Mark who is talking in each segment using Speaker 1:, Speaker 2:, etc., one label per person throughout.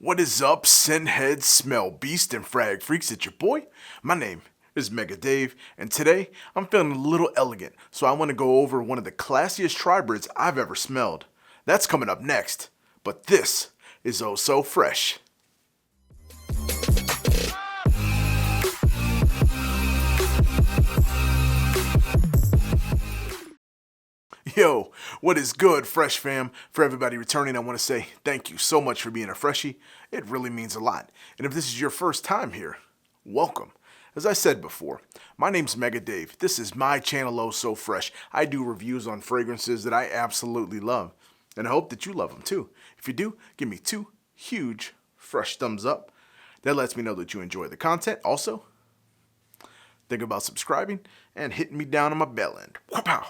Speaker 1: What is up, scent heads, smell beast, and frag freaks? It's your boy. My name is Mega Dave, and today I'm feeling a little elegant, so I want to go over one of the classiest Tri-brids I've ever smelled. That's coming up next, but this is Oh So Fraiche. Yo, what is good, Fresh fam? For everybody returning, I want to say thank you so much for being a freshie. It really means a lot. And if this is your first time here, welcome. As I said before, my name's Mega Dave. This is my channel, Oh So Fraiche. I do reviews on fragrances that I absolutely love. And I hope that you love them too. If you do, give me 2 huge fresh thumbs up. That lets me know that you enjoy the content. Also, think about subscribing and hitting me down on my bell end. Wow.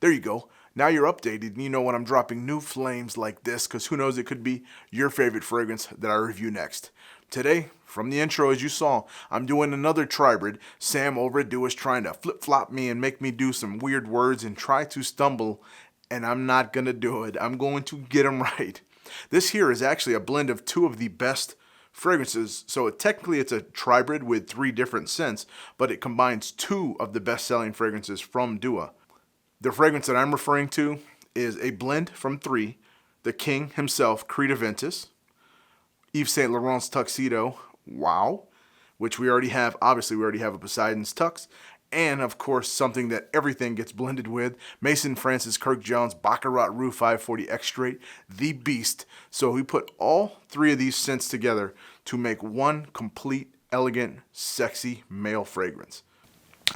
Speaker 1: There you go. Now you're updated and you know when I'm dropping new flames like this, because who knows, it could be your favorite fragrance that I review next. Today, from the intro as you saw, I'm doing another Tri-brid. Sam over at Do is trying to flip-flop me and make me do some weird words and try to stumble, and I'm not going to do it. I'm going to get them right. This here is actually a blend of 2 of the best fragrances, so technically it's a Tri-brid with 3 different scents, but it combines 2 of the best-selling fragrances from Dua. The fragrance that I'm referring to is a blend from 3, the king himself, Creed Aventus, Yves Saint Laurent's Tuxedo, wow, which we already have. Obviously, we already have a Poseidon's Tux, and of course, something that everything gets blended with, Mason Francis Kirk Jones Baccarat Rue 540 Extrait, the beast. So we put all 3 of these scents together to make one complete, elegant, sexy male fragrance.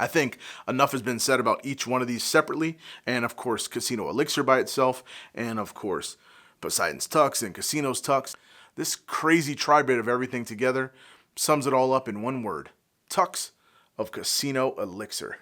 Speaker 1: I think enough has been said about each one of these separately, and of course Casino Elixir by itself, and of course Poseidon's Tux and Casino's Tux. This crazy Tri-brid of everything together sums it all up in one word: Tux of Casino Elixir.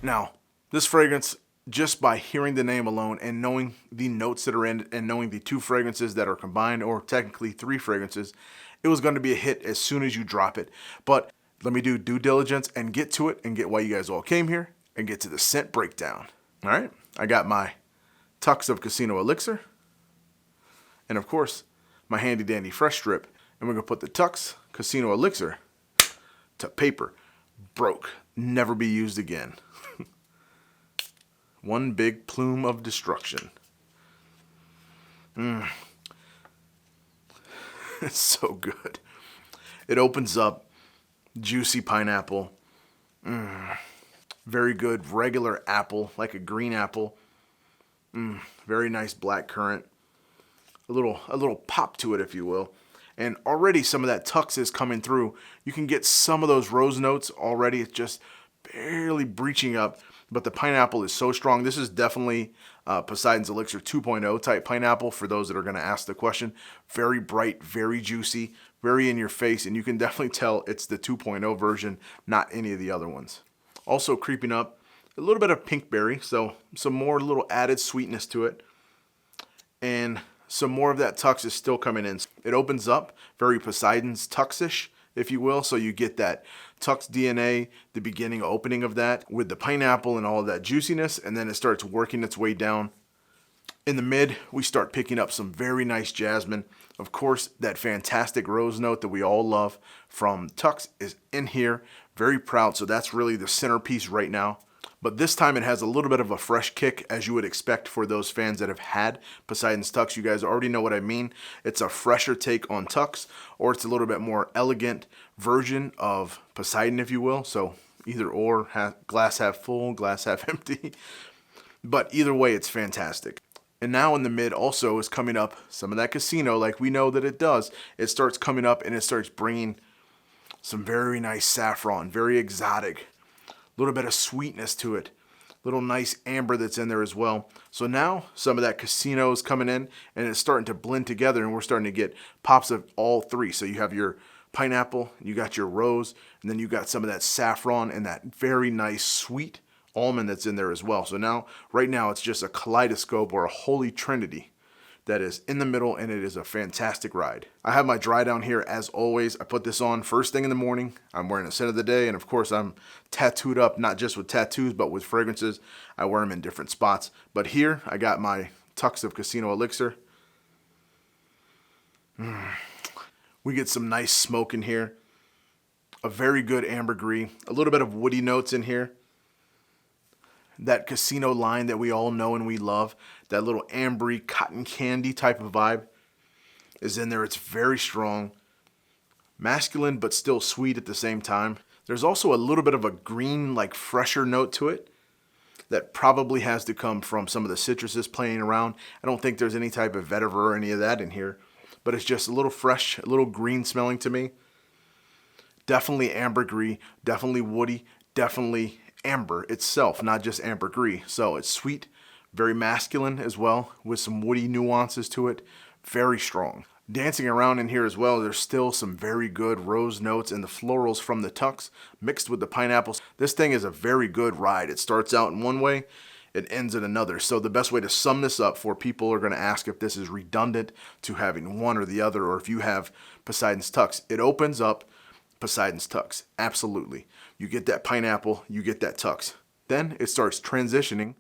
Speaker 1: Now, this fragrance, just by hearing the name alone and knowing the notes that are in it and knowing the 2 fragrances that are combined, or technically 3 fragrances, it was going to be a hit as soon as you drop it. But let me do due diligence and get to it and get why you guys all came here and get to the scent breakdown. All right, I got my Tux of Casino Elixir and of course my handy dandy fresh strip, and we're going to put the Tux Casino Elixir to paper. Broke. Never be used again. One big plume of destruction. It's so good. It opens up juicy pineapple. Very good regular apple, like a green apple. Very nice black currant. A little pop to it, if you will. And already some of that Tux is coming through. You can get some of those rose notes already. It's just barely breaching up, but the pineapple is so strong. This is definitely Poseidon's Elixir 2.0 type pineapple, for those that are going to ask the question. Very bright, very juicy, very in your face, and you can definitely tell it's the 2.0 version, not any of the other ones. Also creeping up, a little bit of pink berry, so some more little added sweetness to it. And some more of that Tux is still coming in. It opens up very Poseidon's Tuxish, if you will, so you get that Tux DNA, the beginning opening of that with the pineapple and all of that juiciness, and then it starts working its way down In the mid, we start picking up some very nice jasmine. Of course, that fantastic rose note that we all love from Tux is in here. Very proud, so that's really the centerpiece right now. But this time it has a little bit of a fresh kick, as you would expect for those fans that have had Poseidon's Tux. You guys already know what I mean. It's a fresher take on Tux, or it's a little bit more elegant version of Poseidon, if you will. So either or, glass half full, glass half empty. But either way, it's fantastic. And now in the mid also is coming up some of that Casino, like we know that it does. It starts coming up and it starts bringing some very nice saffron, very exotic. A little bit of sweetness to it. Little nice amber that's in there as well. So now some of that Casino is coming in and it's starting to blend together, and we're starting to get pops of all three. So you have your pineapple, you got your rose, and then you got some of that saffron and that very nice sweet almond that's in there as well. So now, right now, it's just a kaleidoscope or a holy trinity that is in the middle, and it is a fantastic ride. I have my dry down here as always. I put this on first thing in the morning. I'm wearing a scent of the day, and of course I'm tattooed up, not just with tattoos, but with fragrances. I wear them in different spots. But here, I got my Tux of Casino Elixir. We get some nice smoke in here. A very good ambergris. A little bit of woody notes in here. That Casino line that we all know and we love, that little ambery cotton candy type of vibe is in there. It's very strong, masculine, but still sweet at the same time. There's also a little bit of a green, like fresher note to it that probably has to come from some of the citruses playing around. I don't think there's any type of vetiver or any of that in here, but it's just a little fresh, a little green smelling to me. Definitely ambergris, definitely woody, definitely amber itself, not just ambergris. So it's sweet, very masculine as well, with some woody nuances to it. Very strong. Dancing around in here as well, there's still some very good rose notes and the florals from the Tux mixed with the pineapples. This thing is a very good ride. It starts out in one way, it ends in another. So the best way to sum this up, for people are going to ask if this is redundant to having one or the other, or if you have Poseidon's Tux, it opens up Poseidon's Tux. Absolutely. You get that pineapple, you get that Tux. Then it starts transitioning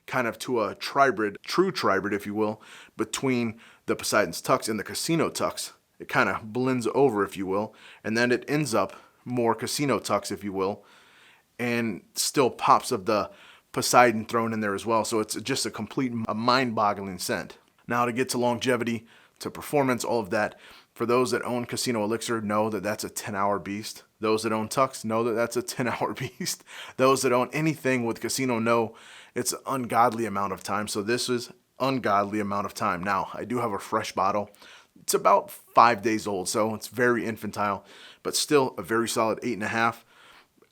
Speaker 1: kind of to a Tri-brid, true Tri-brid, if you will, between the Poseidon's Tux and the Casino Tux. It kind of blends over, if you will, and then it ends up more Casino Tux, if you will, and still pops of the Poseidon thrown in there as well. So it's just a mind-boggling scent. Now to get to longevity, to performance, all of that, for those that own Casino Elixir know that that's a 10-hour beast. Those that own Tux know that that's a 10-hour beast. Those that own anything with Casino know it's an ungodly amount of time. So this is ungodly amount of time. Now, I do have a fresh bottle. It's about 5 days old, so it's very infantile, but still a very solid 8.5.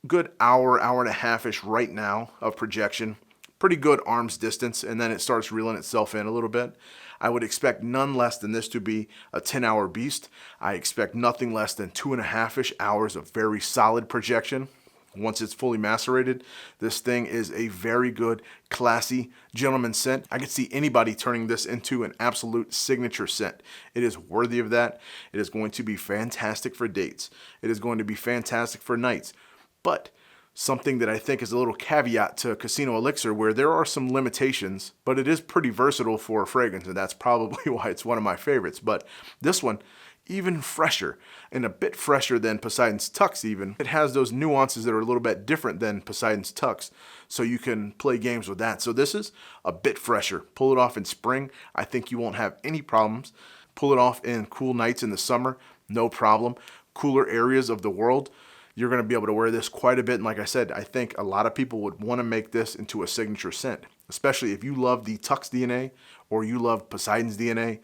Speaker 1: Good hour, hour and a half-ish right now of projection. Pretty good arm's distance, and then it starts reeling itself in a little bit. I would expect none less than this to be a 10-hour beast. I expect nothing less than 2.5-ish hours of very solid projection. Once it's fully macerated, this thing is a very good, classy gentleman's scent. I could see anybody turning this into an absolute signature scent. It is worthy of that. It is going to be fantastic for dates. It is going to be fantastic for nights. But something that I think is a little caveat to Casino Elixir, where there are some limitations, but it is pretty versatile for a fragrance, and that's probably why it's one of my favorites. But this one, even fresher, and a bit fresher than Poseidon's Tux even. It has those nuances that are a little bit different than Poseidon's Tux, so you can play games with that. So this is a bit fresher. Pull it off in spring, I think you won't have any problems. Pull it off in cool nights in the summer, no problem. Cooler areas of the world, you're going to be able to wear this quite a bit. And like I said, I think a lot of people would want to make this into a signature scent, especially if you love the Tux DNA or you love Poseidon's DNA.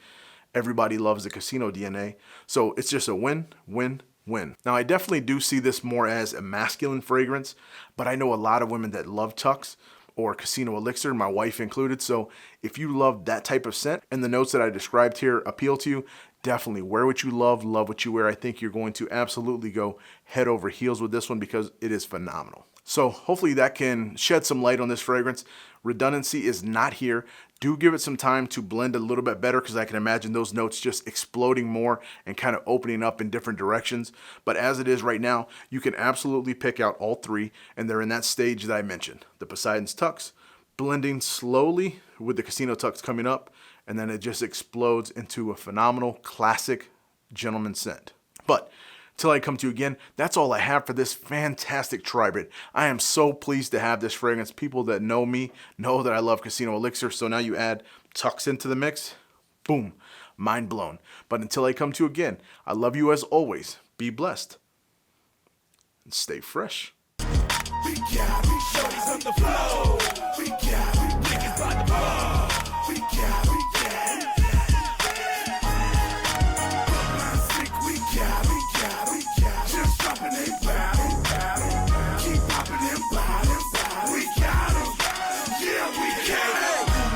Speaker 1: Everybody loves the Casino DNA. So it's just a win, win, win. Now, I definitely do see this more as a masculine fragrance, but I know a lot of women that love Tux or Casino Elixir, my wife included. So if you love that type of scent and the notes that I described here appeal to you, definitely wear what you love what you wear. I think you're going to absolutely go head over heels with this one because it is phenomenal. So hopefully that can shed some light on this fragrance. Redundancy is not here. Do give it some time to blend a little bit better, because I can imagine those notes just exploding more and kind of opening up in different directions. But as it is right now, you can absolutely pick out all three, and they're in that stage that I mentioned. The Poseidon's Tux, blending slowly with the Casino Tux coming up, and then it just explodes into a phenomenal classic gentleman scent. But till I come to you again, that's all I have for this fantastic Tri-brid. I am so pleased to have this fragrance. People that know me know that I love Casino Elixir, so now you add Tux into the mix, boom, mind blown. But until I come to you again, I love you as always. Be blessed and stay fresh.